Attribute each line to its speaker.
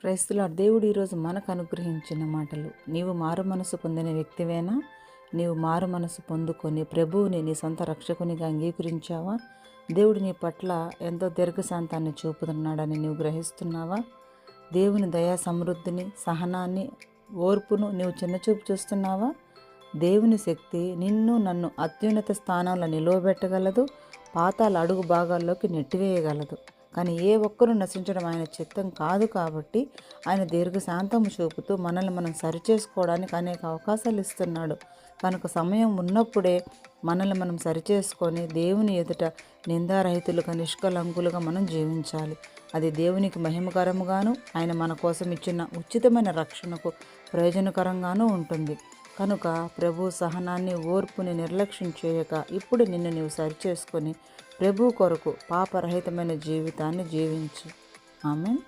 Speaker 1: క్రైస్తుల దేవుడు ఈరోజు మనకు అనుగ్రహించిన మాటలు. నీవు మారు మనసు పొందిన వ్యక్తివేనా? నీవు మారు మనసు పొందుకొని ప్రభువుని నీ సొంత రక్షకునిగా అంగీకరించావా? దేవుడు నీ పట్ల ఎంతో దీర్ఘశాంతాన్ని చూపుతున్నాడని నీవు గ్రహిస్తున్నావా? దేవుని దయా సమృద్ధిని, సహనాన్ని, ఓర్పును నీవు చిన్నచూపు చూస్తున్నావా? దేవుని శక్తి నిన్ను నన్ను అత్యున్నత స్థానంలో నిలవబెట్టగలదు, పాతాళ అడుగు భాగాల్లోకి నెట్టివేయగలదు. కానీ ఏ ఒక్కరూ నశించడం ఆయన చిత్తం కాదు. కాబట్టి ఆయన దీర్ఘశాంతము చూపుతూ మనల్ని మనం సరిచేసుకోవడానికి అనేక అవకాశాలు ఇస్తున్నాడు. కనుక సమయం ఉన్నప్పుడే మనల్ని మనం సరిచేసుకొని దేవుని ఎదుట నిందారహితులుగా, నిష్కలంకులుగా మనం జీవించాలి. అది దేవునికి మహిమకరముగాను, ఆయన మన కోసం ఇచ్చిన ఉచితమైన రక్షణకు ప్రయోజనకరంగానూ ఉంటుంది. కనుక ప్రభు సహనాన్ని, ఓర్పుని నిర్లక్ష్యం చేయక ఇప్పుడు నిన్ను నీవు సరిచేసుకొని ప్రభు కొరకు పాపరహితమైన జీవితాన్ని జీవించు. ఆమేన్.